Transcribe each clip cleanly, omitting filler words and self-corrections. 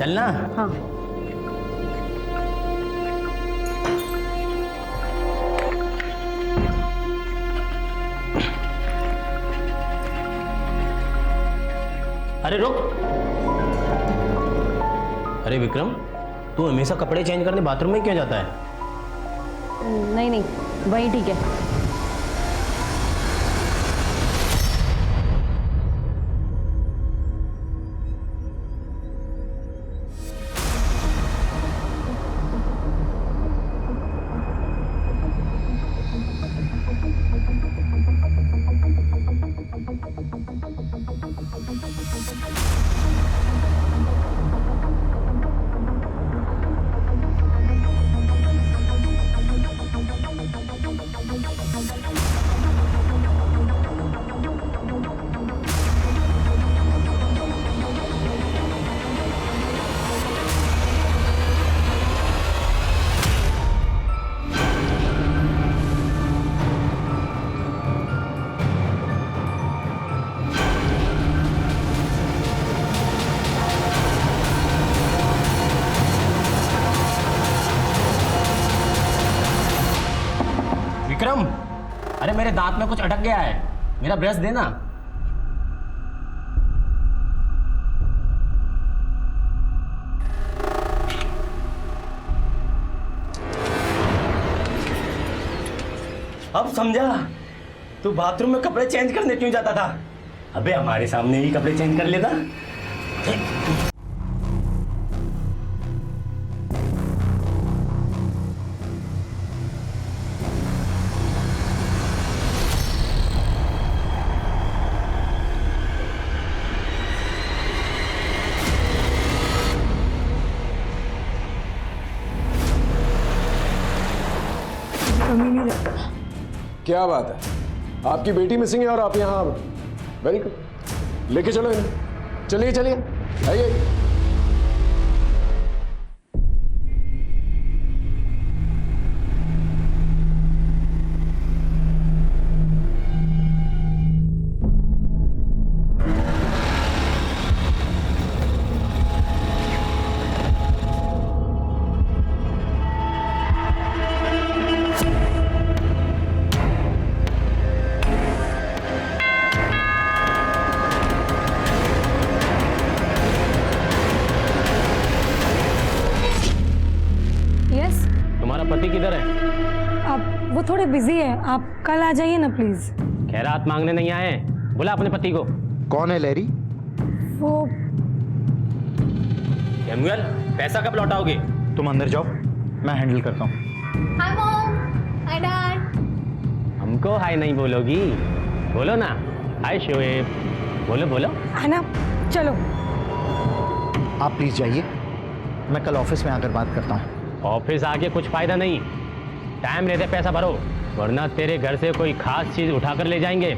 चलना। हाँ। अरे रुक। अरे विक्रम, तू हमेशा कपड़े चेंज करने बाथरूम में क्यों जाता है? नहीं नहीं, वही ठीक है। विक्रम, अरे मेरे दांत में कुछ अटक गया है, मेरा ब्रश देना। अब समझा तू बाथरूम में कपड़े चेंज करने क्यों जाता था। अबे हमारे सामने ही कपड़े चेंज कर लेता। क्या बात है, आपकी बेटी मिसिंग है और आप यहाँ। वेरी गुड, लेके चलो इन्हें। चलिए चलिए, आइए। तुम्हारा पति किधर है? अब वो थोड़े बिजी है, आप कल आ जाइए ना प्लीज। खैरात मांगने नहीं आए, बुला अपने पति को। कौन है लैरी? वो सैमुअल, पैसा कब लौटाओगे? तुम अंदर जाओ, मैं हैंडल करता हूँ। Hi mom, hi dad. हमको हाय नहीं बोलोगी? बोलो ना, हाय शोएब। बोलो बोलो। है ना, चलो। आप प्लीज जाइए, मैं कल ऑफिस में आकर बात करता हूँ। ऑफिस आके कुछ फायदा नहीं, टाइम रहते पैसा भरो, वरना तेरे घर से कोई खास चीज उठाकर ले जाएंगे।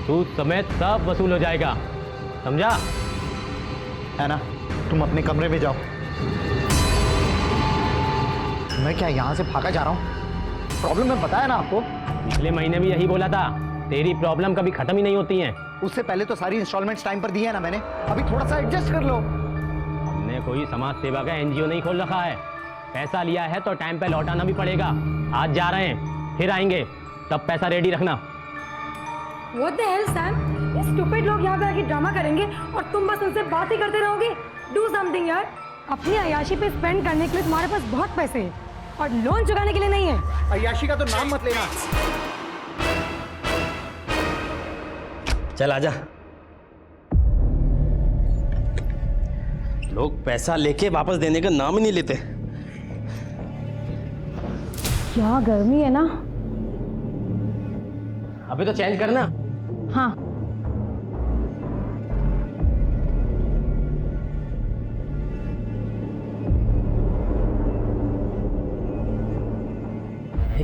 सूद समेत सब वसूल हो जाएगा, समझा? है ना, तुम अपने कमरे में जाओ। मैं क्या यहाँ से भागा जा रहा हूँ? प्रॉब्लम मैं बताया ना आपको। पिछले महीने भी यही बोला था, तेरी प्रॉब्लम कभी खत्म ही नहीं होती हैं। उससे पहले तो सारी इंस्टॉलमेंट्स टाइम पर दी है ना मैंने, अभी थोड़ा सा एडजस्ट कर लो। हमने कोई समाज सेवा का एनजीओ नहीं खोल रखा है, पैसा लिया है तो टाइम पे लौटाना भी पड़ेगा। आज जा रहे हैं, फिर आएंगे, तब पैसा रेडी रखना। What the hell, Sam? ये stupid लोग यहाँ पे आके ड्रामा करेंगे और तुम बस उनसे बात ही करते रहोगे। Do something यार। अपनी अय्याशी पे स्पेंड करने के लिए तुम्हारे पास बहुत पैसे हैं और लोन चुकाने के लिए नहीं है। अय्याशी का तो नाम मत लेना। चल आजा। लोग पैसा लेके वापस देने का नाम ही नहीं लेते। क्या गर्मी है ना। अभी तो चेंज करना। हाँ।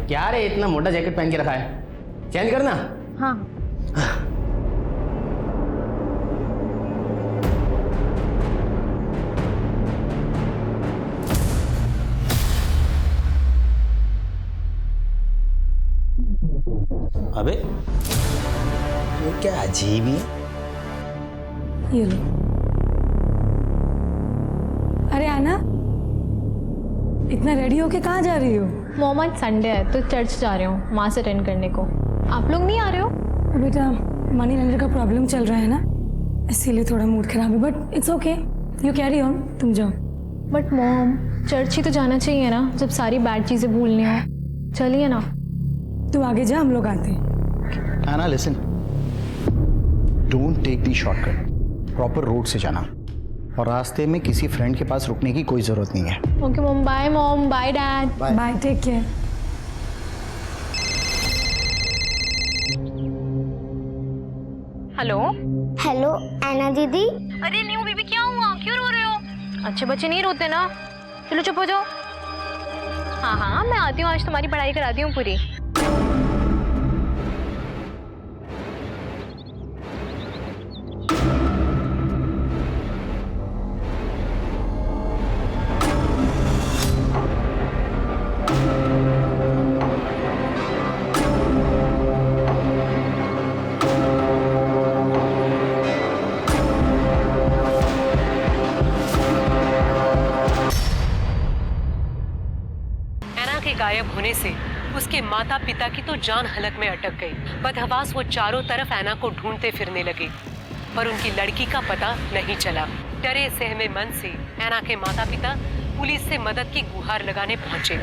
क्या रे, इतना मोटा जैकेट पहन के रखा है, चेंज करना। हाँ। अबे ये क्या अजीब ही है। ये लो। इतना रेडी होके कहाँ जा रही हो? मॉम आज संडे है तो चर्च जा रही हूँ मास अटेंड करने को। आप लोग नहीं आ रहे हो? बेटा मनी लेंडर का प्रॉब्लम चल रहा है ना, इसीलिए थोड़ा मूड खराब है, but it's okay, you carry on, तुम जाओ। बट मॉम चर्च ही तो जाना चाहिए ना, जब सारी बैड चीज़ें भूलनी हो। चलिए ना। तू आगे जा, हम लोग आते हैं। आना listen, don't take the shortcut, proper road से जाना और रास्ते में किसी फ्रेंड के पास रुकने की कोई जरूरत नहीं है। Okay mom, bye dad. Bye, take care. Hello hello Anna दीदी। अरे न्यू बेबी क्या हुआ, क्यों रो रहे हो? अच्छे बच्चे नहीं रोते ना, चलो चुप हो जाओ। हाँ मैं आती हूँ, आज तुम्हारी पढ़ाई कराती हूँ पूरी। गायब होने से उसके माता पिता की तो जान हलक में अटक गई। बदहवास वो चारों तरफ ऐना को ढूंढते फिरने लगे, पर उनकी लड़की का पता नहीं चला। डरे सहमे मन से ऐना के माता पिता पुलिस से मदद की गुहार लगाने पहुंचे।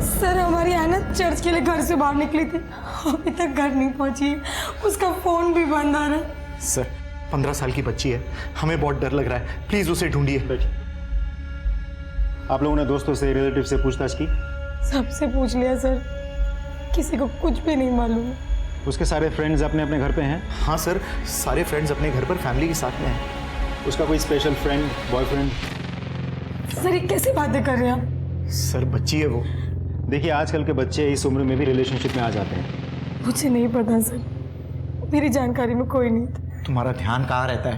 सर हमारी ऐना चर्च के लिए घर से बाहर निकली थी, अभी तक घर नहीं पहुंची, उसका फोन भी बंद आ रहा है। सर 15 साल की बच्ची है, हमें बहुत डर लग रहा है, प्लीज उसे ढूंढिए। आप लोगों ने दोस्तों से, रिलेटिव से पूछताछ की? सबसे पूछ लिया सर, किसी को कुछ भी नहीं मालूम। उसके सारे फ्रेंड्स अपने अपने घर पे हैं? हाँ सर, सारे फ्रेंड्स अपने घर पर फैमिली के साथ में हैं। उसका कोई स्पेशल फ्रेंड, बॉयफ्रेंड? सर ये कैसी बातें कर रहे हैं आप? सर बच्ची है वो। देखिए आजकल के बच्चे इस उम्र में भी रिलेशनशिप में आ जाते हैं। मुझे नहीं पता सर, मेरी जानकारी में कोई नहीं था। तुम्हारा ध्यान कहाँ रहता है?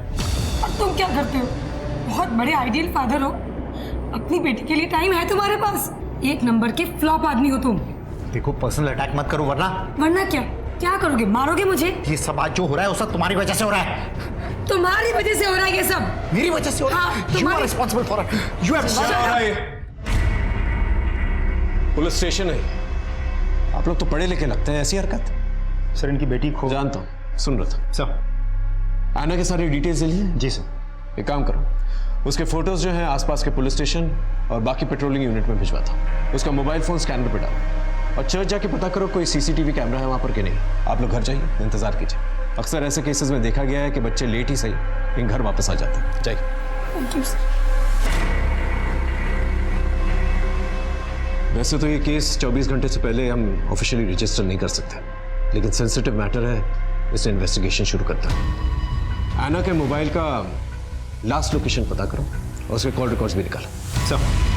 और तुम क्या करते हो? बहुत बड़े आइडियल फादर हो, अपनी बेटी के लिए टाइम है तुम्हारे पास? एक नंबर के फ्लॉप आदमी हो तुम। देखो पर्सनल अटैक मत करो, वरना क्या करोगे? मारोगे मुझे? ये सब आज जो हो रहा है वो सब तुम्हारी वजह से हो रहा है। तुम्हारी वजह से हो रहा है ये सब? मेरी वजह से हो रहा है? You are responsible for it. You have police station है, आप लोग तो पढ़े लिखे लगते हैं, ऐसी हरकत? सर इनकी बेटी खो। जानता हूँ, सुन रहा था। सर ऐना के सारी डिटेल्स ले लिए? जी सर। एक काम करो, उसके फोटोज जो हैं आसपास के पुलिस स्टेशन और बाकी पेट्रोलिंग यूनिट में भिजवाता हूँ। उसका मोबाइल फोन स्कैनर पे डालो और चर्च जाके पता करो कोई सीसीटीवी कैमरा है वहाँ पर कि नहीं। आप लोग घर जाइए, इंतजार कीजिए। अक्सर ऐसे केसेस में देखा गया है कि बच्चे लेट ही सही लेकिन घर वापस आ जाते हैं। जाइए। Thank you sir. वैसे तो ये केस 24 घंटे से पहले हम ऑफिशियली रजिस्टर नहीं कर सकते, लेकिन सेंसिटिव मैटर है, इसलिए इन्वेस्टिगेशन शुरू करता है। ऐना के मोबाइल का लास्ट लोकेशन पता करो और उसके कॉल रिकॉर्ड्स भी निकालो। सर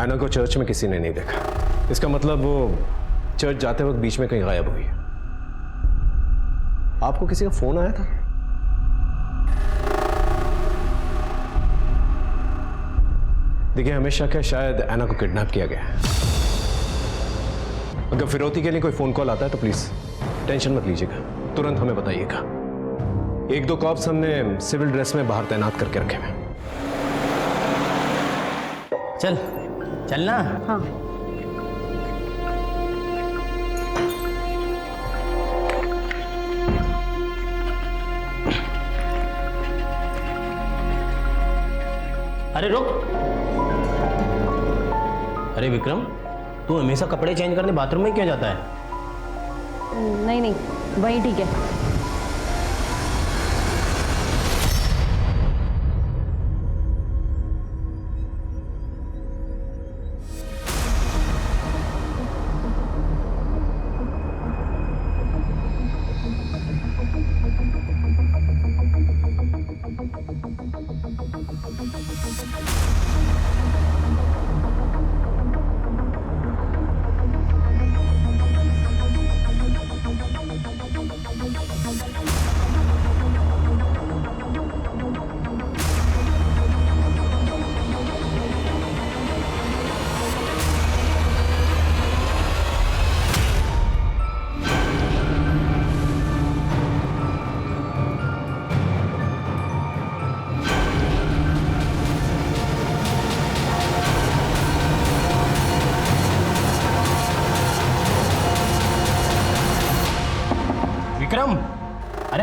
ऐना को चर्च में किसी ने नहीं देखा, इसका मतलब वो चर्च जाते वक्त बीच में कहीं गायब हुई। आपको किसी का फोन आया था? देखिए हमें शक है शायद ऐना को किडनैप किया गया है। अगर फिरौती के लिए कोई फोन कॉल आता है तो प्लीज टेंशन मत लीजिएगा, तुरंत हमें बताइएगा। 1-2 कॉप्स हमने सिविल ड्रेस में बाहर तैनात करके रखे हैं। चलना। हाँ। अरे रुक। अरे विक्रम, तू हमेशा कपड़े चेंज करने बाथरूम में क्यों जाता है? नहीं वही ठीक है।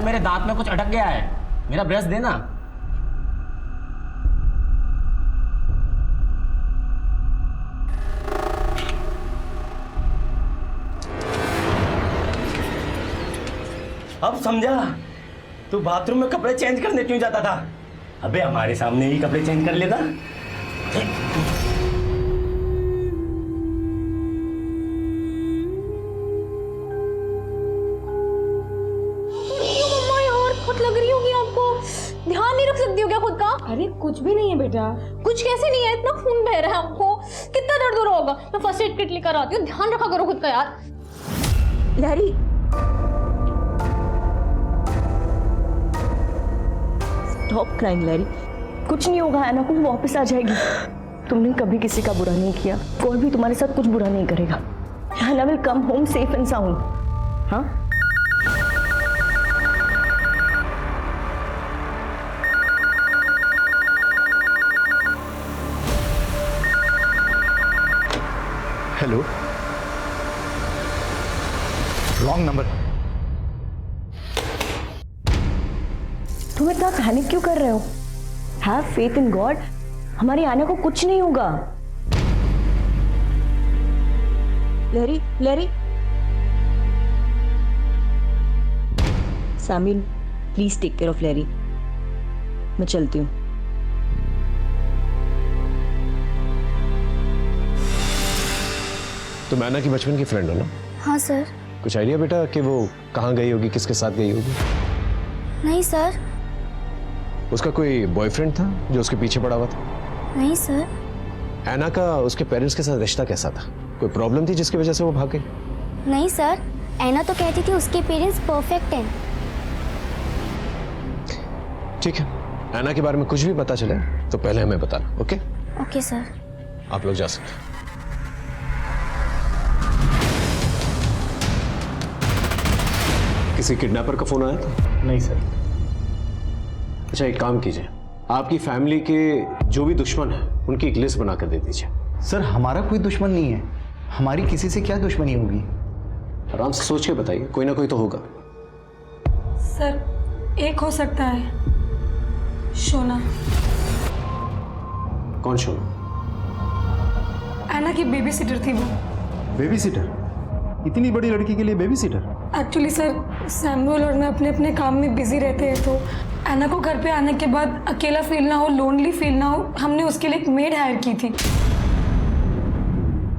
मेरे दांत में कुछ अटक गया है, मेरा ब्रश देना। अब समझा तू बाथरूम में कपड़े चेंज करने क्यों जाता था। अबे हमारे सामने ही कपड़े चेंज कर लेता। मम्मा यार बहुत लग रही होगी आपको, ध्यान नहीं रख सकती हो क्या खुद का? अरे कुछ भी नहीं है बेटा। कुछ कैसे नहीं है, इतना खून बह रहा है आपको, कितना दर्द हो रहा होगा। मैं फर्स्ट एड किट लेकर आती हूँ, ध्यान रखा करो खुद का यार। लहरी, स्टॉप क्राइंग लहरी, कुछ नहीं होगा, ऐना को वापस आ जाएगी। तुमने कभी किसी का बुरा नहीं किया, कोई भी तुम्हारे साथ कुछ बुरा नहीं करेगा। Anna will come home safe and sound. हाँ, हेलो, रॉन्ग नंबर। तुम इतना पैनिक क्यों कर रहे हो? हैव फेथ इन गॉड, हमारी आना को कुछ नहीं होगा। लहरी, लहरी, सामिल प्लीज टेक केयर ऑफ लहरी। मैं चलती हूँ। तुम ऐना की बचपन की फ्रेंड हो ना? हाँ सर। कुछ आइडिया बेटा कि वो कहाँ गई होगी, किसके साथ गई होगी? नहीं सर। उसका कोई बॉयफ्रेंड था जो उसके पीछे पड़ा हुआ था? नहीं सर। ऐना का उसके पेरेंट्स के साथ रिश्ता कैसा था? कोई प्रॉब्लम थी जिसकी वजह से वो भाग गई? नहीं सर, ऐना तो कहती थी उसके पेरेंट्स परफेक्ट हैं। ठीक है, ऐना के बारे में कुछ भी पता चले तो पहले हमें बताना। ओके? Okay sir. आप लोग जा सकते हैं। किसी किडनैपर का फोन आया था? नहीं सर। अच्छा, एक काम कीजिए, आपकी फैमिली के जो भी दुश्मन हैं उनकी एक लिस्ट बनाकर दे दीजिए। सर, हमारा कोई दुश्मन नहीं है, हमारी किसी से क्या दुश्मनी होगी? आराम से सोच के बताइए, कोई ना कोई तो होगा। सर एक हो सकता है, शोना। कौन शोना? ऐना की बेबी सिटर थी वो। Baby seater? इतनी बड़ी लड़की के लिए baby seater? Actually sir, Samuel और मैं अपने अपने काम में बिजी रहते हैं, तो ऐना को घर पे आने के बाद अकेला फील ना हो, लोनली फील ना हो, हमने उसके लिए एक मेड हायर की थी।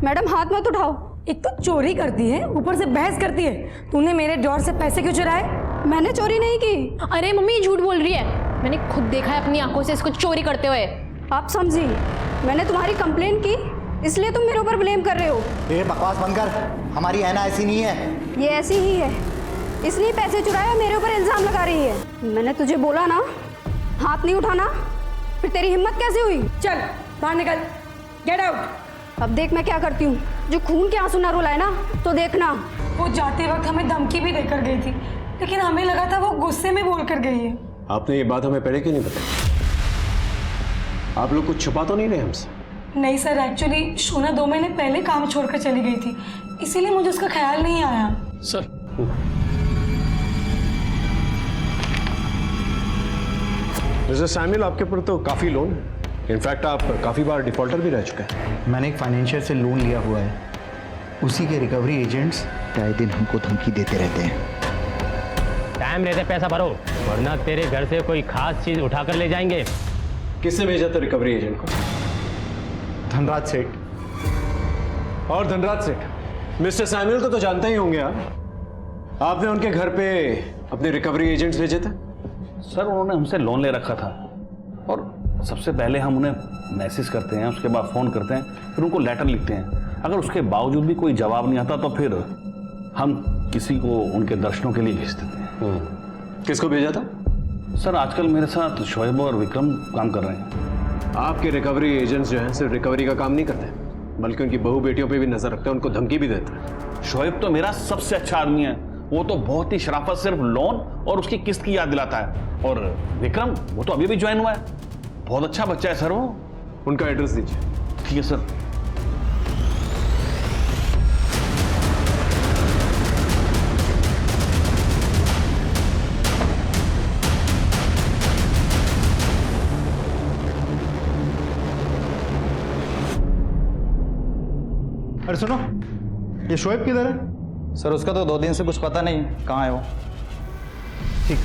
मैडम हाथ मत उठाओ। एक तो चोरी करती है, ऊपर से बहस करती है। तूने मेरे ड्रॉर से पैसे क्यों चुराए? मैंने चोरी नहीं की। अरे मम्मी झूठ बोल रही है, मैंने खुद देखा है अपनी आंखों से इसको चोरी करते हुए। आप समझी, मैंने तुम्हारी कंप्लेंट की इसलिए तुम मेरे ऊपर ब्लेम कर रहे हो। ये बकवास बंद कर, हमारी ऐना ऐसी नहीं है। ये ऐसी ही है, इसलिए पैसे चुराए मेरे ऊपर इल्जाम लगा रही है। मैंने तुझे बोला ना हाथ नहीं उठाना, फिर तेरी हिम्मत कैसे हुई? चल बाहर निकल, गेट आउट। अब देख मैं क्या करती हूँ, जो खून के आंसू ना रुलाए ना तो देखना। वो जाते वक्त हमें धमकी भी देकर गई थी, लेकिन हमें लगा था वो गुस्से में बोल कर गई है। आपने ये बात हमें पहले क्यों नहीं बताई? आप लोग कुछ छुपा तो नहीं रहे हमसे? नहीं सर, एक्चुअली शोना 2 महीने पहले काम छोड़कर चली गई थी, इसीलिए मुझे उसका ख्याल नहीं आया। सर, मिस्टर सैमुअल, आपके ऊपर तो काफी लोन है। इनफैक्ट आप काफी बार डिफॉल्टर भी रह चुके हैं। मैंने एक फाइनेंशियल से लोन लिया हुआ है, उसी के रिकवरी एजेंट्स आए दिन हमको धमकी देते रहते हैं। टाइम रहते पैसा भरो, वरना तेरे घर से कोई खास चीज उठाकर ले जाएंगे। किसने भेजा था रिकवरी एजेंट को? धनराज सेठ। और धनराज सेठ मिस्टर सैमुअल को तो जानते ही होंगे आप। आपने उनके घर पे अपने रिकवरी एजेंट्स भेजे थे? सर उन्होंने हमसे लोन ले रखा था और सबसे पहले हम उन्हें मैसेज करते हैं, उसके बाद फ़ोन करते हैं, फिर उनको लेटर लिखते हैं। अगर उसके बावजूद भी कोई जवाब नहीं आता तो फिर हम किसी को उनके दर्शनों के लिए भेज देते हैं। किसको भेजा था? सर आजकल मेरे साथ शोएब और विक्रम काम कर रहे हैं। आपके रिकवरी एजेंट्स जो हैं सिर्फ रिकवरी का काम नहीं करते, बल्कि उनकी बहू बेटियों पे भी नजर रखते हैं, उनको धमकी भी देते हैं। शोएब तो मेरा सबसे अच्छा आदमी है, वो तो बहुत ही शराफत सिर्फ लोन और उसकी किस्त की याद दिलाता है। और विक्रम वो तो अभी भी ज्वाइन हुआ है, बहुत अच्छा बच्चा है सर वो। उनका एड्रेस दीजिए। ठीक है सर। अरे सुनो, ये शोएब किधर है? सर उसका तो 2 दिन से कुछ पता नहीं कहाँ है वो। ठीक।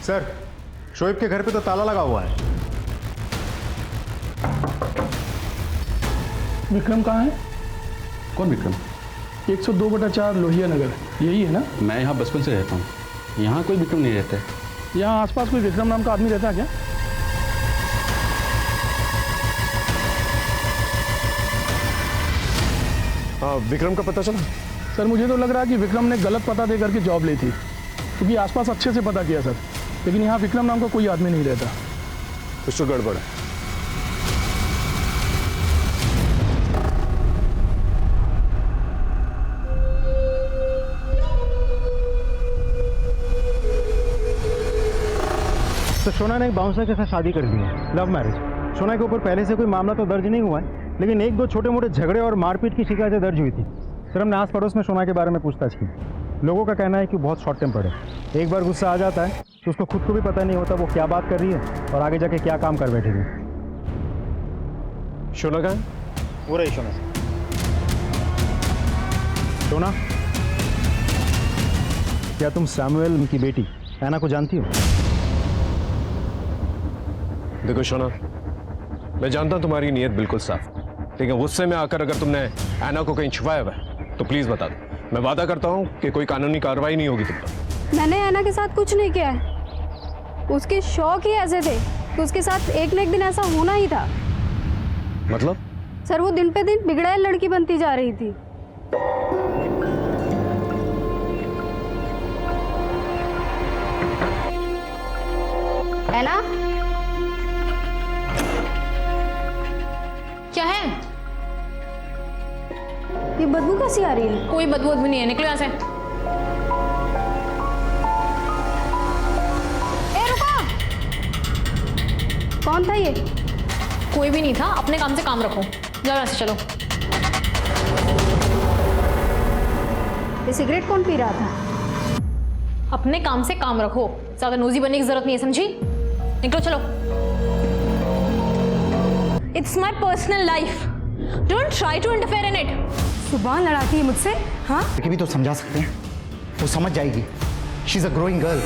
सर, शोएब के घर पे तो ताला लगा हुआ है। विक्रम कहाँ है? कौन विक्रम? 102/4 लोहिया नगर, यही है ना? मैं यहाँ बचपन से रहता हूँ, यहाँ कोई विक्रम नहीं रहता है। यहाँ आसपास कोई विक्रम नाम का आदमी रहता है क्या? हाँ, विक्रम का पता चला? सर मुझे तो लग रहा है कि विक्रम ने गलत पता दे करके जॉब ली थी, क्योंकि आसपास अच्छे से पता किया सर, लेकिन यहाँ विक्रम नाम का कोई आदमी नहीं रहता। कुछ तो गड़बड़ है। तो सोना ने एक बाउंसर के साथ शादी कर ली है, लव मैरिज। सोना के ऊपर पहले से कोई मामला तो दर्ज नहीं हुआ है, लेकिन 1-2 छोटे मोटे झगड़े और मारपीट की शिकायतें दर्ज हुई थी। सर हमने आस पड़ोस में सोना के बारे में पूछताछ की। लोगों का कहना है कि बहुत शॉर्ट टेम्पर्ड है, एक बार गुस्सा आ जाता है तो उसको खुद को भी पता नहीं होता वो क्या बात कर रही है और आगे जाके क्या काम कर बैठेगी। शोना कहाँ है? वो रही सोना। सोना, क्या तुम सैमुअल की बेटी ऐना को जानती हो? देखो शोना, मैं जानता हूं तुम्हारी नीयत बिल्कुल साफ, लेकिन गुस्से में आकर अगर तुमने ऐना को कहीं छुपाया हुआ है तो प्लीज बता दो। मैं वादा करता हूं कि कोई कानूनी कार्रवाई नहीं होगी तुम पर। मैंने ऐना के साथ कुछ नहीं किया है। उसके शौक ही ऐसे थे कि उसके साथ एक न एक दिन ऐसा होना ही था। मतलब? सर वो दिन पे दिन बिगड़ैल लड़की बनती जा रही थी। ऐना, क्या है? ये बदबू कैसी आ रही है? कोई बदबू नहीं है, निकलो यहाँ से। ए रुको! कौन था ये? कोई भी नहीं था, अपने काम से काम रखो। जाओ यहाँ से, चलो। ये सिगरेट कौन पी रहा था? अपने काम से काम रखो, ज्यादा नोजी बनने की जरूरत नहीं है, समझी? निकलो, चलो। It's my personal life, don't try to interfere in it. सुबह लड़ाती है मुझसे? हाँ, लेकिन भी तो समझा सकते हैं, वो समझ जाएगी। She is a growing girl.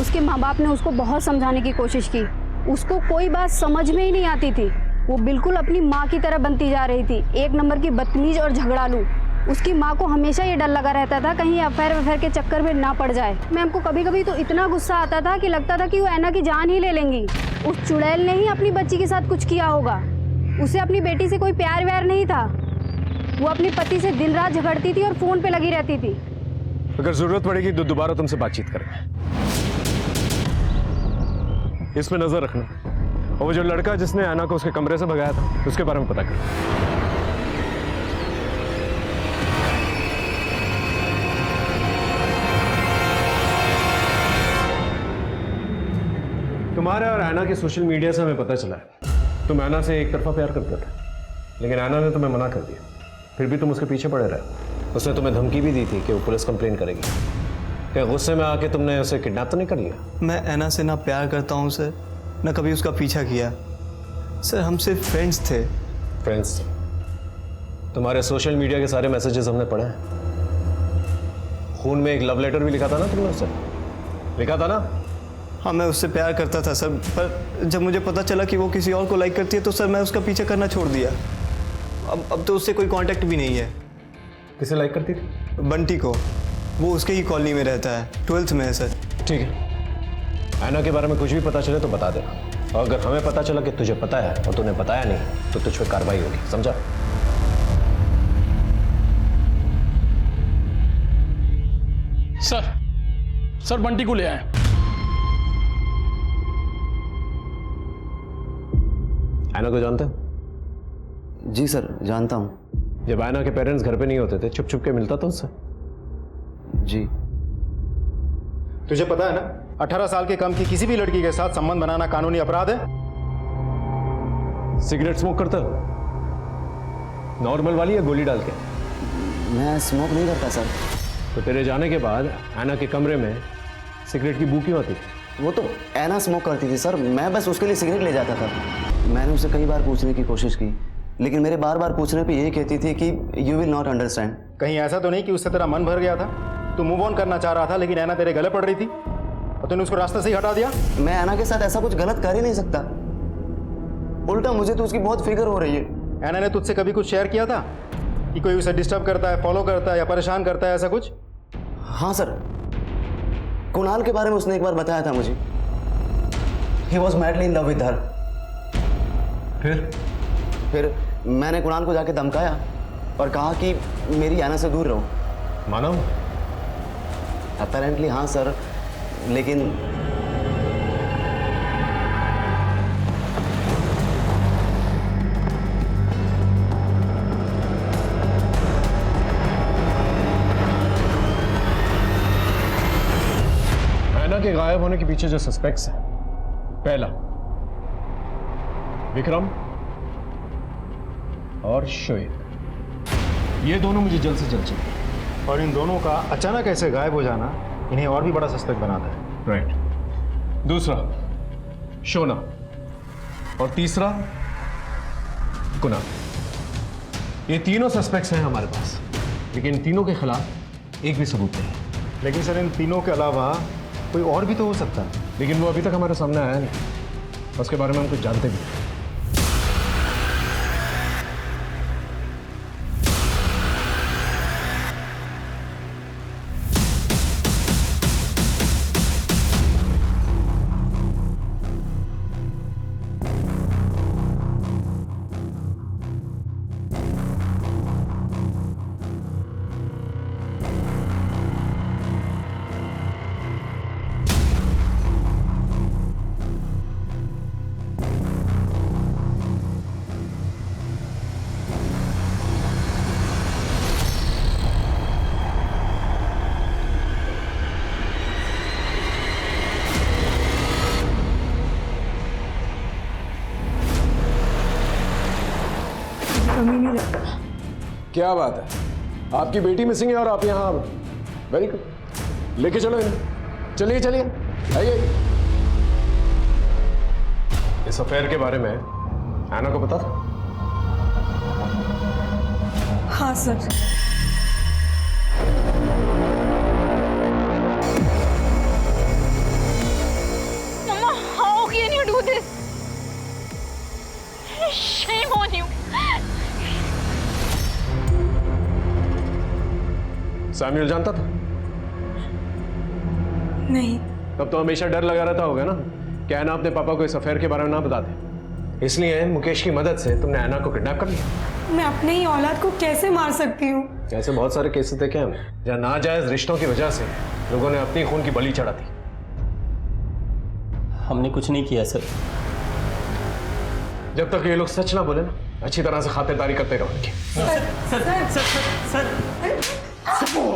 उसके माँ बाप ने उसको बहुत समझाने की कोशिश की, उसको कोई बात समझ में ही नहीं आती थी। वो बिल्कुल अपनी माँ की तरह बनती जा रही थी, एक नंबर की बदतमीज और झगड़ालू। उसकी माँ को हमेशा ये डर लगा रहता था कहीं अफेयर के चक्कर में ना पड़ जाए। मैम को कभी कभी तो इतना गुस्सा आता था कि लगता था कि वो ऐना की जान ही ले लेंगी। उस चुड़ैल ने ही अपनी बच्ची के साथ कुछ किया होगा। उसे अपनी बेटी से कोई प्यार व्यार नहीं था। वो अपने पति से दिन रात झगड़ती थी और फोन पे लगी रहती थी। अगर जरूरत पड़ेगी तो दोबारा तुमसे बातचीत करेंगे। इस पे नजर रखना, और वो जो लड़का जिसने ऐना को उसके कमरे से भगाया था उसके बारे में पता करना। तुम्हारे और ऐना के सोशल मीडिया से हमें पता चला है तुम ऐना से एक तरफा प्यार करते थे, लेकिन ऐना ने तुम्हें मना कर दिया, फिर भी तुम उसके पीछे पड़े रहे। उसने तुम्हें धमकी भी दी थी कि वो पुलिस कंप्लेन करेगी। क्या गुस्से में आके तुमने उसे किडनैप तो नहीं कर लिया? मैं ऐना से ना प्यार करता हूँ सर, ना कभी उसका पीछा किया सर। हम सिर्फ फ्रेंड्स थे। फ्रेंड्स? तुम्हारे सोशल मीडिया के सारे मैसेजेस हमने पढ़े हैं। खून में एक लव लेटर भी लिखा था ना तुमने उससे? लिखा था ना? हाँ मैं उससे प्यार करता था सर, पर जब मुझे पता चला कि वो किसी और को लाइक करती है तो सर मैं उसका पीछा करना छोड़ दिया। अब तो उससे कोई कांटेक्ट भी नहीं है। किसे लाइक करती थी? बंटी को। वो उसके ही कॉलोनी में रहता है, 12th में है सर। ठीक है, ऐना के बारे में कुछ भी पता चले तो बता देना, और अगर हमें पता चला कि तुझे पता है और तूने बताया नहीं तो तुझ पर कार्रवाई होगी, समझा? सर बंटी को ले आए। ऐना को जानते हो? जी सर जानता हूँ। जब ऐना के पेरेंट्स घर पे नहीं होते थे छुप छुप के मिलता था उससे? जी। तुझे पता है ना 18 साल के कम की किसी भी लड़की के साथ संबंध बनाना कानूनी अपराध है। सिगरेट स्मोक करते हो? नॉर्मल वाली या गोली डाल के? मैं स्मोक नहीं करता सर। तो तेरे जाने के बाद ऐना के कमरे में सिगरेट की बू क्यों आती? वो तो ऐना स्मोक करती थी सर, मैं बस उसके लिए सिगरेट ले जाता था। मैंने उसे कई बार पूछने की कोशिश की, लेकिन मेरे बार बार पूछने पे यही कहती थी कि यू विल नॉट अंडरस्टैंड। कहीं ऐसा तो नहीं कि उससे तेरा मन भर गया था, तू मूव ऑन करना चाह रहा था, लेकिन ऐना तेरे गले पड़ रही थी और तूने उसको रास्ते से ही हटा दिया? मैं ऐना के साथ ऐसा कुछ गलत कर ही नहीं सकता, उल्टा मुझे तो उसकी बहुत फिक्र हो रही है। ऐना ने तुझसे कभी कुछ शेयर किया था कि कोई उसे डिस्टर्ब करता है, फॉलो करता है या परेशान करता है, ऐसा कुछ? हाँ सर, कुणाल के बारे में उसने एक बार बताया था मुझे। He was madly in love with her. फिर मैंने कुणाल को जाके धमकाया और कहा कि मेरी ऐना से दूर रहो। मानो? अपेरेंटली हाँ सर, लेकिन ऐना के गायब होने के पीछे जो सस्पेक्ट्स हैं, पहला विक्रम और शोएब, ये दोनों मुझे जल्द से जल्द चाहिए। और इन दोनों का अचानक ऐसे गायब हो जाना इन्हें और भी बड़ा सस्पेक्ट बनाता है। राइट। दूसरा शोना और तीसरा कुणाल। ये तीनों सस्पेक्ट्स हैं हमारे पास, लेकिन इन तीनों के खिलाफ एक भी सबूत नहीं है। लेकिन सर इन तीनों के अलावा कोई और भी तो हो सकता है। लेकिन वो अभी तक हमारे सामने आया नहीं, उसके बारे में हम कुछ जानते भी नहीं। क्या बात है, आपकी बेटी मिसिंग है और आप यहाँ? वेरी गुड, लेके चलो इन्हें। चलिए चलिए, आइए। इस अफेयर के बारे में ऐना को पता था? हाँ sir. Mama, how can you do this? Shame on you. Samuel जानता था? नहीं। तब तो हमेशा डर लगा रहता होगा ना कि ऐना अपने पापा को इस अफेयर के बारे में ना बता दे, इसलिए मुकेश की मदद से तुमने ऐना को किडनैप कर लिया। मैं अपने ही औलाद को कैसे मार सकती हूँ? ऐसे बहुत सारे केसेस देखे हमने जहाँ नाजायज रिश्तों की वजह से लोगों ने अपनी खून की बलि चढ़ा दी। हमने कुछ नहीं किया सर। जब तक ये लोग सच ना बोले ना, अच्छी तरह से खातिरदारी करते रहो इनकी।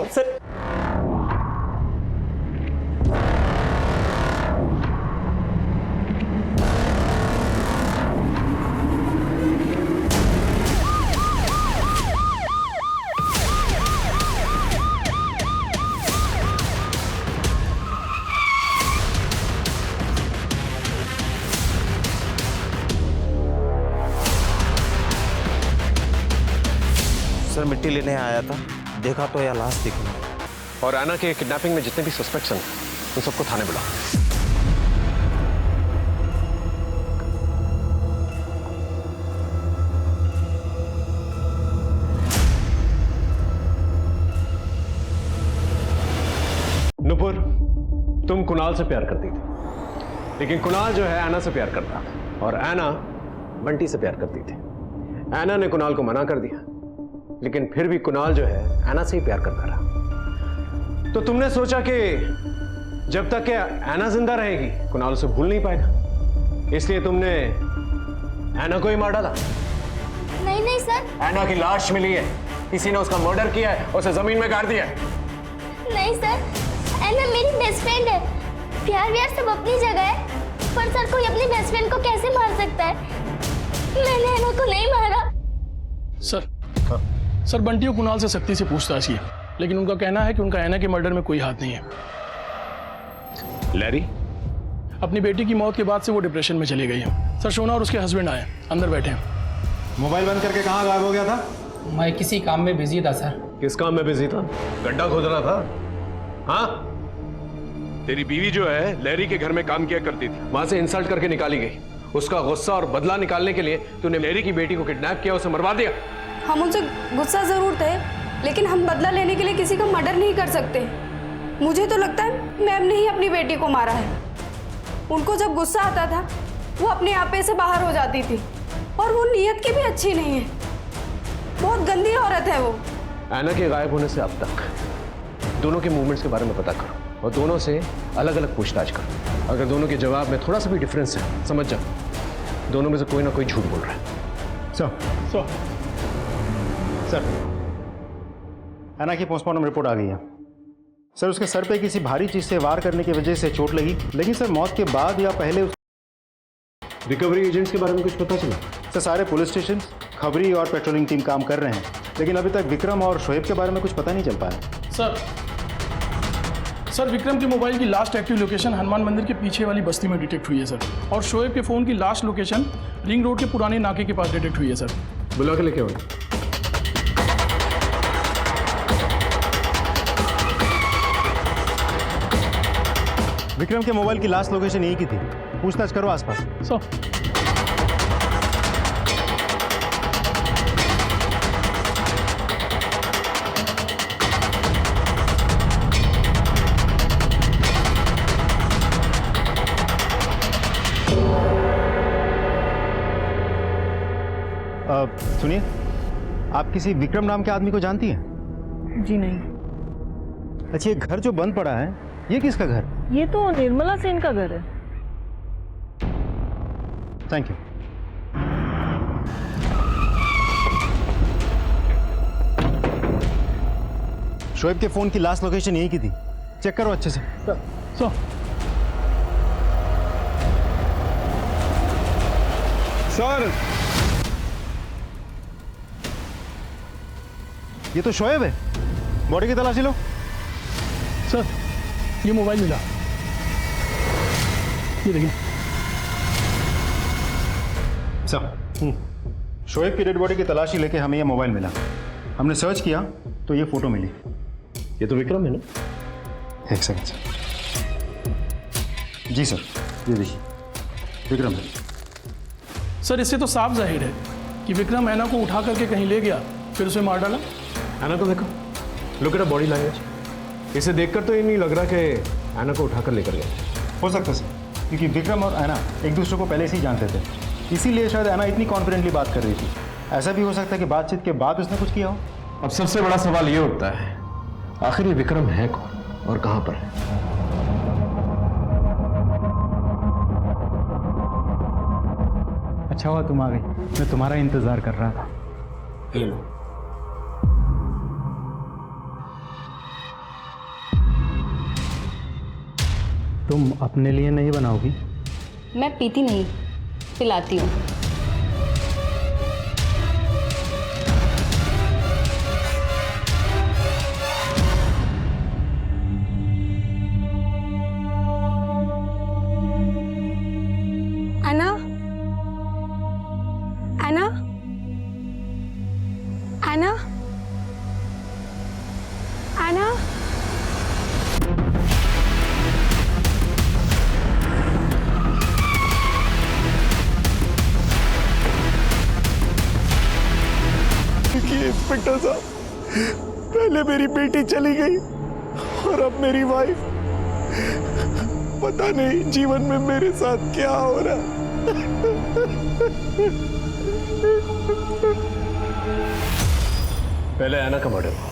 सर सर मिट्टी लेने आया था, देखा तो यह लाश दिखी। और ऐना के किडनैपिंग में जितने भी सस्पेक्ट्स हैं उन सबको थाने बुलाओ। नुपुर, तुम कुणाल से प्यार करती थी, लेकिन कुणाल जो है ऐना से प्यार करता था और ऐना बंटी से प्यार करती थी। ऐना ने कुणाल को मना कर दिया, लेकिन फिर भी कुणाल जो है ऐना से ही प्यार करता रहा। तो तुमने सोचा कि जब तक कि ऐना जिंदा रहेगी कुणाल उसे भूल नहीं पाएगा, इसलिए तुमने ऐना को ही मार डाला। नहीं नहीं सर। ऐना की लाश मिली है, किसी ने उसका मर्डर किया है, उसे जमीन में गाड़ दिया है। नहीं सर, ऐना मेरी बेस्ट फ्रेंड है। प्यार व्यार सब अपनी जगह है, पर सर कोई अपनी बेस्ट फ्रेंड को कैसे मार सकता है? मैंने ऐना को नहीं मारा। सर बंटी और कुणाल से सख्ती से पूछताछ की, लेकिन उनका कहना है कि उनका ऐना के मर्डर में कोई हाथ नहीं है। लैरी, अपनी बेटी की मौत के बाद से वो डिप्रेशन में चली गई है। सर सोना और उसके हस्बैंड आए, अंदर बैठे हैं। मोबाइल बंद करके कहाँ गायब हो गया था? मैं किसी काम में बिजी था सर। किस काम में बिजी था? गड्ढा खोद रहा था? हाँ? तेरी बीवी जो है लहरी के घर में काम किया करती थी, वहां से इंसल्ट करके निकाली गई। उसका गुस्सा और बदला निकालने के लिए तूने लहरी की बेटी को किडनैप किया, उसे मरवा दिया। हम उनसे गुस्सा जरूर थे, लेकिन हम बदला लेने के लिए किसी का मर्डर नहीं कर सकते। मुझे तो लगता है मैम ने ही अपनी बेटी को मारा है। उनको जब गुस्सा आता था वो अपने आपे से बाहर हो जाती थी, और वो नीयत की भी अच्छी नहीं है। बहुत गंदी औरत है वो। ऐना के गायब होने से अब तक दोनों के मूवमेंट्स के बारे में पता करो और दोनों से अलग अलग पूछताछ करो। अगर दोनों के जवाब में थोड़ा सा भी डिफरेंस है, समझ जाओ दोनों में से कोई ना कोई झूठ बोल रहा है। सर, ऐना की पोस्टमार्टम रिपोर्ट आ गई है। सर, उसके सर पे किसी भारी चीज से वार करने की वजह से चोट लगी, लेकिन सर मौत के बाद या पहले रिकवरी एजेंट्स के बारे में कुछ पता चला? सर, सारे पुलिस स्टेशन, खबरी और पेट्रोलिंग टीम काम कर रहे हैं, लेकिन अभी तक विक्रम और शोएब के बारे में कुछ पता नहीं चल पाया। सर विक्रम के मोबाइल की लास्ट एक्टिव लोकेशन हनुमान मंदिर के पीछे वाली बस्ती में डिटेक्ट हुई है सर, और शोएब के फ़ोन की लास्ट लोकेशन रिंग रोड के पुराने नाके के पास डिटेक्ट हुई है सर। बुला के लेके आओ। विक्रम के मोबाइल की लास्ट लोकेशन यही की थी, पूछताछ करो आसपास। सुनिए, आप किसी विक्रम नाम के आदमी को जानती हैं? जी नहीं। अच्छा, ये घर जो बंद पड़ा है, ये किसका घर? ये तो निर्मला सेन का घर है। Thank you. शोएब के फोन की लास्ट लोकेशन यही की थी, चेक करो अच्छे से। सर, ये तो शोएब है। बॉडी की तलाशी लो। सर, ये मोबाइल मिला, ये देखिए। सर, शोएब की डेड बॉडी की तलाशी लेके हमें ये मोबाइल मिला। हमने सर्च किया तो ये फोटो मिली। ये तो विक्रम है ना? एक सेकंड सर। जी सर, ये देखिए, विक्रम है। सर, इससे तो साफ जाहिर है कि विक्रम ऐना को उठा करके कहीं ले गया, फिर उसे मार डाला। ऐना को देखो, लुक एट बॉडी लैंग्वेज। इसे देखकर तो ये नहीं लग रहा कि ऐना को उठाकर लेकर गया। हो सकता है सर, क्योंकि विक्रम और ऐना एक दूसरे को पहले से ही जानते थे, इसीलिए शायद ऐना इतनी कॉन्फिडेंटली बात कर रही थी। ऐसा भी हो सकता है कि बातचीत के बाद उसने कुछ किया हो। अब सबसे बड़ा सवाल ये उठता है, आखिर ये विक्रम है कौन और कहां पर है? अच्छा हुआ तुम आ गई, मैं तुम्हारा इंतजार कर रहा था। ये लो। तुम अपने लिए नहीं बनाओगी? मैं पीती नहीं, पिलाती हूँ। ऐना, ऐना, ऐना, ऐना। इंस्पेक्टर साहब, पहले मेरी बेटी चली गई और अब मेरी वाइफ। पता नहीं जीवन में मेरे साथ क्या हो रहा है। पहले ऐना का मर्डर हुआ,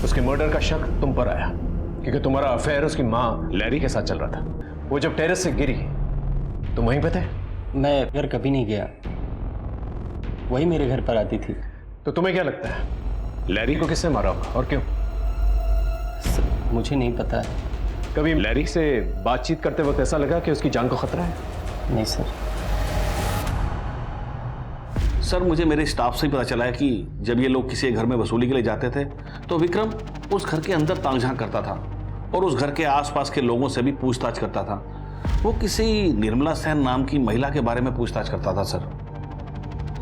उसके मर्डर का शक तुम पर आया क्योंकि तुम्हारा अफेयर उसकी माँ लैरी के साथ चल रहा था। वो जब टेरेस से गिरी तुम वहीं पे थे? मैं घर कभी नहीं गया, वही मेरे घर पर आती थी। तो तुम्हें क्या लगता है लैरी को किसने मारा होगा और क्यों? मुझे नहीं पता। कभी लैरी से बातचीत करते वक्त ऐसा लगा कि उसकी जान को खतरा है? नहीं सर। सर, मुझे मेरे स्टाफ से ही पता चला है कि जब ये लोग किसी घर में वसूली के लिए जाते थे तो विक्रम उस घर के अंदर तांग झांक करता था और उस घर के आसपास के लोगों से भी पूछताछ करता था। वो किसी निर्मला सेन नाम की महिला के बारे में पूछताछ करता था सर।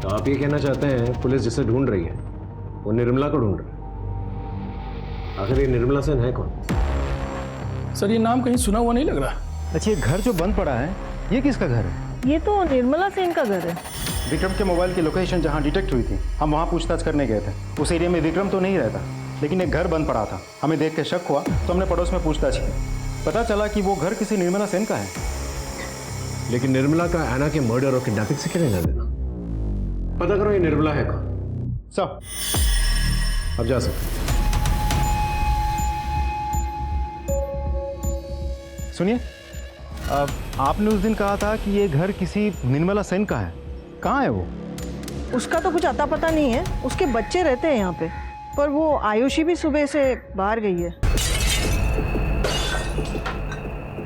तो आप ये कहना चाहते हैं पुलिस जिसे ढूंढ रही है वो निर्मला को ढूंढ रही है? आखिर ये निर्मला सेन है कौन? सर ये नाम कहीं सुना हुआ नहीं लग रहा। अच्छा, ये घर जो बंद पड़ा है ये किसका घर है? ये तो निर्मला सेन का घर है। विक्रम के मोबाइल की लोकेशन जहाँ डिटेक्ट हुई थी, हम वहाँ पूछताछ करने गए थे। उस एरिया में विक्रम तो नहीं रहता, लेकिन एक घर बंद पड़ा था। हमें देख के शक हुआ तो हमने पड़ोस में पूछताछ की। पता चला कि वो घर किसी निर्मला सेन का है। लेकिन निर्मला का ऐना के मर्डर और किडनैपिंग से क्या लेना देना? पता करो ये निर्मला है कौन। सब अब जा सकते। सुनिए, अब आपने उस दिन कहा था कि ये घर किसी निर्मला सेन का है। कहाँ है वो? उसका तो कुछ अता पता नहीं है। उसके बच्चे रहते हैं यहाँ पे, पर वो आयुषी भी सुबह से बाहर गई है।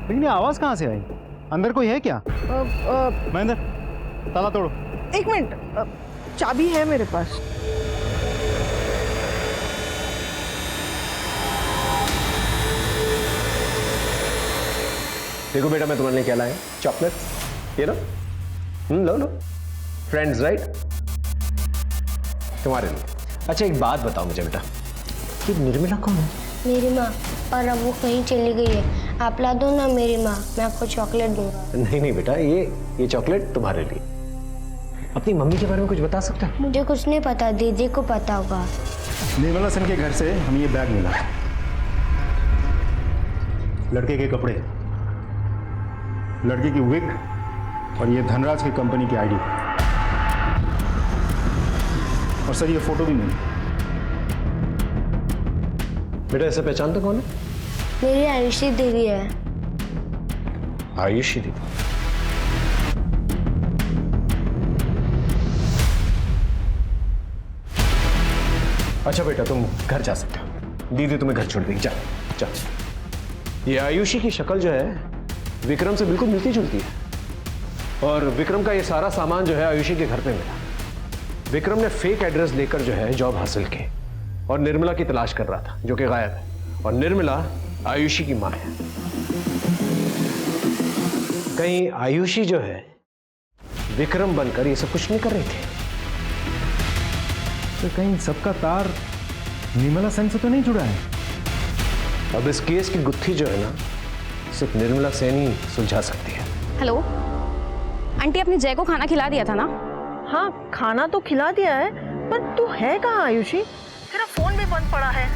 लेकिन ये आवाज़ कहाँ से आई? अंदर कोई है क्या? महेंद्र, ताला तोड़ो। एक मिनट, चाबी है मेरे पास। देखो बेटा, मैं तुम्हारे लिए क्या लाया? चॉकलेट्स, ये लो। लो लो। Friends right? तुम्हारे लिए। अच्छा एक बात बताओ मुझे बेटा, कि निर्मला कौन है? मेरी माँ, और अब वो कहीं चली गई है। आप ला दो ना मेरी माँ, मैं आपको चॉकलेट दूंगा। नहीं नहीं बेटा, ये चॉकलेट तुम्हारे लिए। अपनी मम्मी के बारे में कुछ बता सकता है? मुझे कुछ नहीं पता, दीदी को पता होगा। निर्मला सेन के घर से हमें ये बैग मिला, लड़के के कपड़े, लड़के की विग और ये धनराज की कंपनी की आईडी। और सर ये फोटो भी मिली। बेटा इसे पहचानते कौन है? मेरी आयुषी दीदी है। आयुषी दीदी? अच्छा बेटा तुम घर जा सकते हो, दीदी तुम्हें घर छोड़ देगी। जा जा। ये आयुषी की शक्ल जो है विक्रम से बिल्कुल मिलती जुलती है, और विक्रम का ये सारा सामान जो है आयुषी के घर पे मिला। विक्रम ने फेक एड्रेस लेकर जो है जॉब हासिल की और निर्मला की तलाश कर रहा था, जो कि गायब है। और निर्मला आयुषी की मां है। कहीं आयुषी जो है विक्रम बनकर ये सब कुछ नहीं कर रही थी? तो कहीं सबका तार निर्मला सेन से तो नहीं जुड़ा है? अब इस केस की गुत्थी जो है ना, सिर्फ निर्मला सेन ही सुलझा सकती है। हेलो आंटी, आपने जय को खाना खिला दिया था ना? हाँ, खाना तो खिला दिया है, पर तू है कहाँ आयुषी? तेरा फोन भी बंद पड़ा है।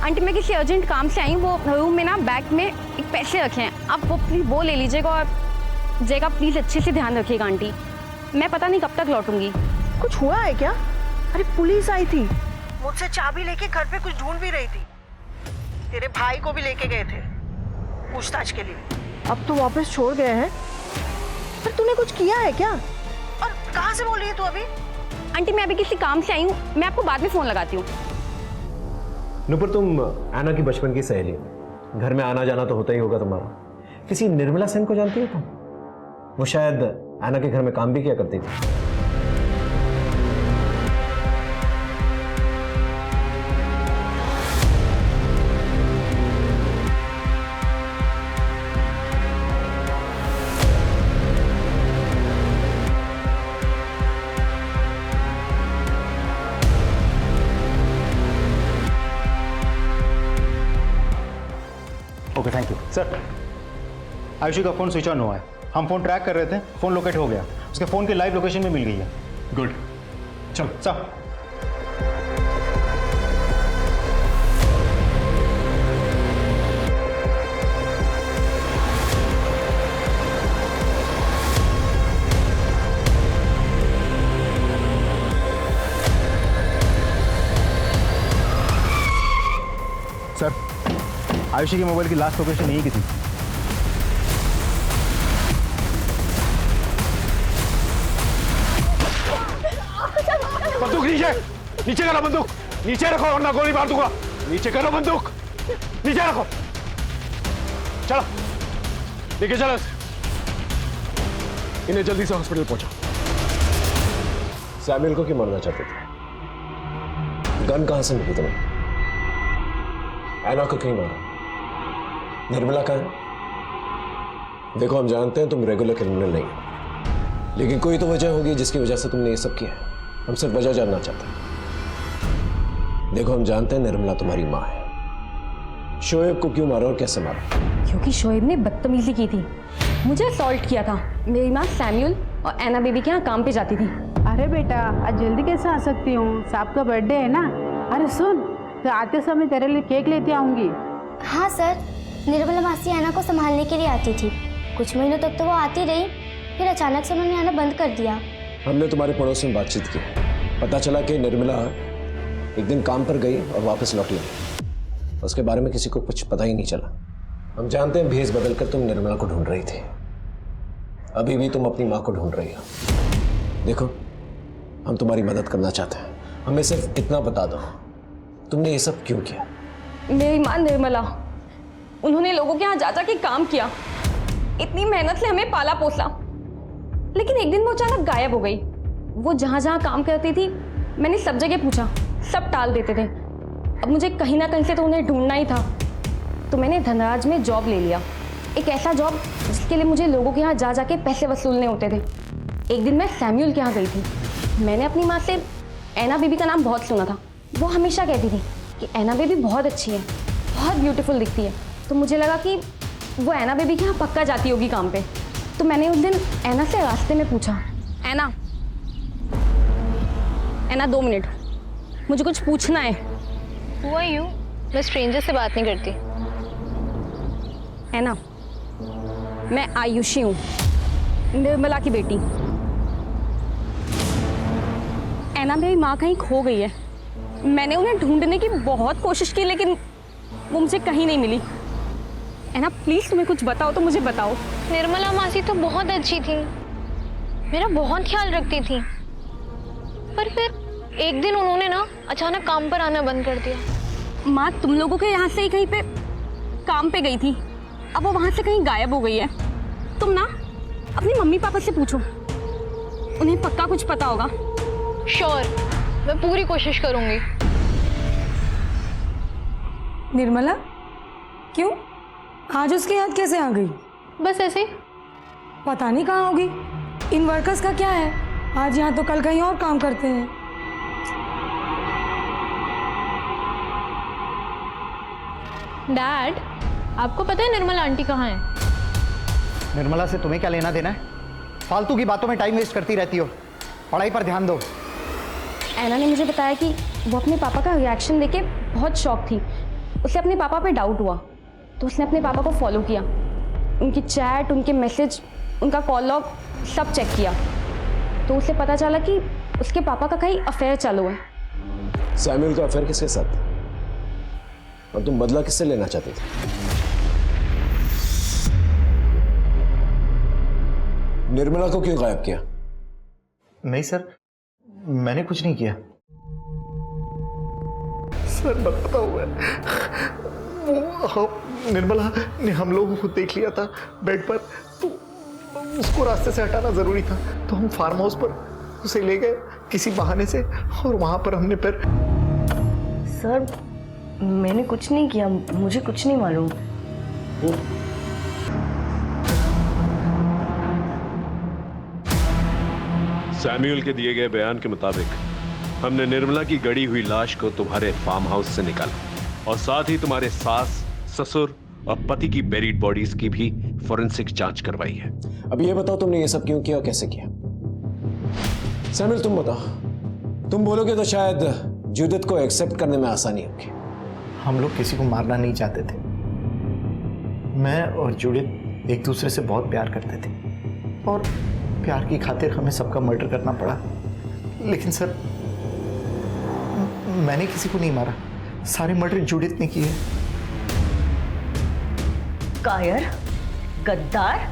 आंटी मैं किसी अर्जेंट काम से आई हूँ, वो रूम में ना बैग में एक पैसे रखे हैं, आप वो प्लीज वो ले लीजिएगा। और जय का प्लीज अच्छे से ध्यान रखिएगा आंटी, मैं पता नहीं कब तक लौटूंगी। कुछ हुआ है क्या? अरे पुलिस आई थी, मुझसे चाबी लेके घर पे कुछ ढूंढ भी रही थी। तेरे भाई को भी लेके गए थे पूछताछ के लिए। अब तो वापस छोड़ गए हैं। पर तूने कुछ किया है क्या? और कहाँ से बोल रही है तू अभी? आंटी मैं अभी किसी काम से आई हूँ, मैं आपको बाद में फोन लगाती हूँ। नुपुर तुम ऐना की बचपन की सहेली हो, घर में आना जाना तो होता ही होगा तुम्हारा। किसी निर्मला सेन को जानती हो तुम? वो शायद ऐना के घर में काम भी किया करती थी। Okay thank you sir. Ayushi का फ़ोन स्विच ऑन हुआ है, हम फ़ोन ट्रैक कर रहे थे, फ़ोन लोकेट हो गया, उसके फ़ोन की लाइव लोकेशन भी मिल गई है। गुड, चलो सर। सर आयुषी के मोबाइल की लास्ट लोकेशन यही की थी। बंदूक नीचे, नीचे करो बंदूक, नीचे रखो वरना गोली मार दूंगा। नीचे करो बंदूक, नीचे रखो। चलो लेके चलो इन्हें, जल्दी से हॉस्पिटल पहुंचाओ। सैमुअल को क्यों मारना चाहते थे? गन कहां से मिली तुम्हें? ऐना को क्यों मारा? निर्मला का है? देखो, हम जानते हैं तुम रेगुलर क्रिमिनल नहीं हो, लेकिन कोई तो वजह होगी जिसकी वजह से तुमने ये सब किया है। हम सिर्फ वजह जानना चाहते हैं। देखो, हम जानते हैं निर्मला तुम्हारी माँ है। शोएब को क्यों मारा और कैसे मारा? क्योंकि शोएब ने बदतमीजी की थी, मुझे असॉल्ट किया था। मेरी माँ सैम्यूल और एना बेबी के यहाँ काम पे जाती थी। अरे बेटा, आज जल्दी कैसे आ सकती हूँ? साहब का बर्थडे है ना। अरे सुन, तो आते समय तेरे लिए केक लेते आऊंगी। हाँ सर, निर्मला मासी एना को संभालने के लिए आती थी। कुछ महीनों तक तो वो आती रही, फिर अचानक से उन्होंने आना बंद कर दिया। हमने तुम्हारे पड़ोस में बातचीत की, पता चला कि निर्मला एक दिन काम पर गई और वापस लौटी नहीं। उसके बारे में किसी को कुछ पता ही नहीं चला। हम जानते हैं भेष बदलकर तुम निर्मला को ढूंढ रही थी, अभी भी तुम अपनी माँ को ढूंढ रही हो। देखो, हम तुम्हारी मदद करना चाहते हैं, हमें सिर्फ इतना बता दो, तुमने ये सब क्यों किया? मेरी माँ निर्मला, उन्होंने लोगों के यहाँ जा के काम किया, इतनी मेहनत से हमें पाला पोसा, लेकिन एक दिन वो अचानक गायब हो गई। वो जहाँ जहाँ काम करती थी, मैंने सब जगह पूछा, सब टाल देते थे। अब मुझे कहीं ना कहीं से तो उन्हें ढूंढना ही था, तो मैंने धनराज में जॉब ले लिया। एक ऐसा जॉब जिसके लिए मुझे लोगों के यहाँ जा के पैसे वसूलने होते थे। एक दिन मैं सैम्यूल के यहाँ गई थी। मैंने अपनी माँ से एना बेबी का नाम बहुत सुना था। वो हमेशा कहती थी कि एना बेबी बहुत अच्छी है, बहुत ब्यूटीफुल दिखती है। तो मुझे लगा कि वो एना बेबी के यहाँ पक्का जाती होगी काम पे। तो मैंने उस दिन एना से रास्ते में पूछा, एना 2 मिनट, मुझे कुछ पूछना है। Who are you? मैं स्ट्रेंजर से बात नहीं करती। एना, मैं आयुषी हूँ, निर्मला की बेटी। एना मेरी माँ कहीं खो गई है। मैंने उन्हें ढूंढने की बहुत कोशिश की, लेकिन वो मुझे कहीं नहीं मिली। एना प्लीज, तुम्हें कुछ बताओ तो मुझे बताओ। निर्मला मासी तो बहुत अच्छी थी, मेरा बहुत ख्याल रखती थी, पर फिर एक दिन उन्होंने ना अचानक काम पर आना बंद कर दिया। माँ तुम लोगों के यहाँ से ही कहीं पे काम पे गई थी, अब वो वहाँ से कहीं गायब हो गई है। तुम ना अपनी मम्मी पापा से पूछो, उन्हें पक्का कुछ पता होगा। श्योर, मैं पूरी कोशिश करूंगी। निर्मला क्यों? आज उसकी याद कैसे आ गई? बस ऐसे। पता नहीं कहाँ होगी। इन वर्कर्स का क्या है, आज यहाँ तो कल कहीं और काम करते हैं। डैड, आपको पता है निर्मला आंटी कहाँ है? निर्मला से तुम्हें क्या लेना देना है? फालतू की बातों में टाइम वेस्ट करती रहती हो, पढ़ाई पर ध्यान दो। एना ने मुझे बताया कि वो अपने पापा का रिएक्शन देके बहुत शॉक थी। उसे अपने पापा पे डाउट हुआ, तो उसने अपने पापा को फॉलो किया, उनकी चैट, उनके मैसेज, उनका कॉल लॉग सब चेक किया। तो उसे पता चला कि उसके पापा का कहीं अफेयर चालू है। सैम्यूल का अफेयर किसके साथ? और तुम बदला किससे लेना चाहते थे? निर्मला को क्यों गायब किया? नहीं सर, मैंने कुछ नहीं किया। सर बताओ, वो निर्मला ने हम लोगों को देख लिया था बेड पर, तो उसको रास्ते से हटाना जरूरी था, तो हम फार्म हाउस पर उसे ले गए किसी बहाने से, और वहां पर हमने फिर। सर मैंने कुछ नहीं किया, मुझे कुछ नहीं मालूम। सैम्यूल के दिए गए बयान के मुताबिक हमने निर्मला की गड़ी हुई लाश को तुम्हारे फार्म हाउस से निकाला और साथ ही तुम्हारे सास, ससुर और पति की बेरीड बॉडीज की भी फोरेंसिक जांच करवाई है। अब ये बताओ तुमने ये सब क्यों किया और कैसे किया? सैम्यूल तुम बताओ। तुम बोलोगे तो शायद जूडिथ को एक्सेप्ट करने में आसानी होगी। हम लोग किसी को मारना नहीं चाहते थे। मैं और जूडिथ एक दूसरे से बहुत प्यार करते थे और प्यार की खातिर हमें सबका मर्डर करना पड़ा। लेकिन सर, मैंने किसी को नहीं मारा, सारे मर्डर जूडिथ ने किए। कायर, गद्दार,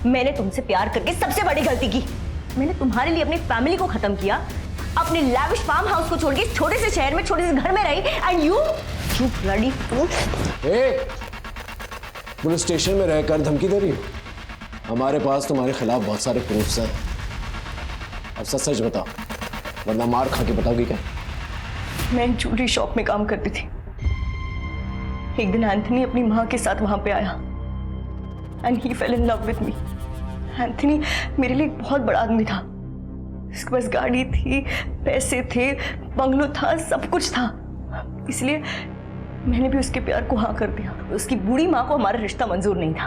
मैंने तुमसे प्यार करके सबसे बड़ी गलती की। मैंने तुम्हारे लिए अपनी फैमिली को खत्म किया, अपने लैविश फार्म हाउस को छोड़ के छोटे से शहर में छोटे से घर में रही, and you bloody fool. Police station में रहकर धमकी दे रही हो? हमारे पास तुम्हारे खिलाफ बहुत सारे प्रूफ्स हैं। अब सच सच बताओ, वरना मार खा के बताओगी क्या? मैं ज्वेलरी शॉप में काम करती थी। एक दिन एंथनी अपनी माँ के साथ वहां पे आया। And he fail in love with me. Anthony मेरे लिए एक बहुत बड़ा आदमी था। उसके पास गाड़ी थी, पैसे थे, बंगलो था, सब कुछ था। इसलिए मैंने भी उसके प्यार को हाँ कर दिया। उसकी बूढ़ी माँ को हमारा रिश्ता मंजूर नहीं था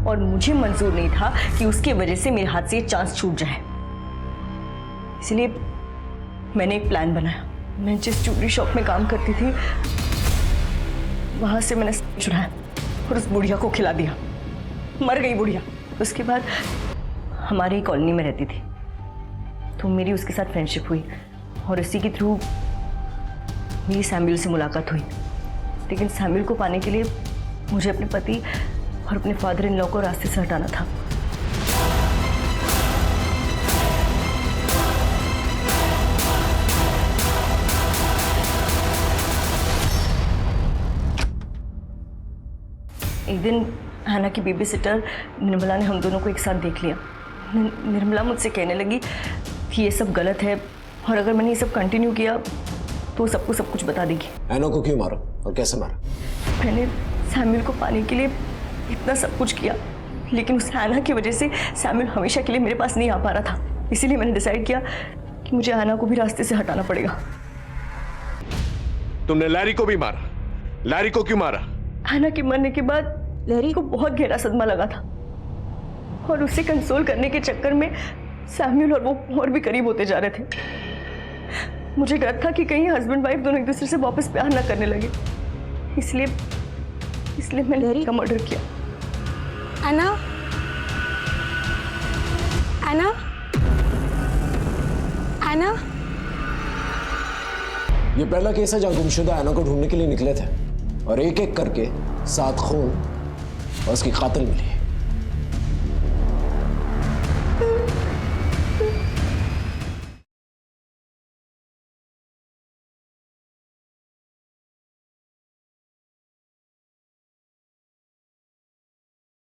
और मुझे मंजूर नहीं था कि उसकी वजह से मेरे हाथ से ये चांस छूट जाए। इसलिए मैंने एक प्लान बनाया। मैं जिस ज्वेलरी शॉप में काम करती थी वहां से मैंने चुराया और उस बुढ़िया को खिला दिया। मर गई बुढ़िया। उसके बाद हमारी कॉलोनी में रहती थी तो मेरी उसके साथ फ्रेंडशिप हुई और इसी के थ्रू मेरी सैम्यूल से मुलाकात हुई। लेकिन सैम्यूल को पाने के लिए मुझे अपने पति और अपने फादर इन लॉ को रास्ते से हटाना था। एक दिन हैना की बेबी सिटर निर्मला ने हम दोनों को एक साथ देख लिया। निर्मला मुझसे कहने लगी कि ये सब गलत है और अगर मैंने ये सब कंटिन्यू किया तो सबको सब कुछ बता देगी। हैना को क्यों मारा और कैसे मारा? मैंने सैम्यूल को पाने के लिए इतना सब कुछ किया, लेकिन उस हैना की वजह से सैम्यूल हमेशा के लिए मेरे पास नहीं आ पा रहा था। इसीलिए मैंने डिसाइड किया कि मुझे हैना को भी रास्ते से हटाना पड़ेगा। तुमने लैरी को भी मारा? लैरी को क्यों मारा? हैना के मरने के बाद लैरी को बहुत गहरा सदमा लगा था और उसे कंसोल करने के चक्कर में सैम्यूल और वो और भी करीब होते जा रहे थे। मुझे डर था कि कहीं हस्बैंड वाइफ दोनों एक दूसरे से वापस प्यार ना करने लगे, इसलिए मैंने लैरी का मर्डर किया। एना, एना, एना। ये पहला केस है जहां गुमशुदा एना को ढूंढने के लिए निकले थे और एक एक करके 7 खून और उसकी कातिल मिली।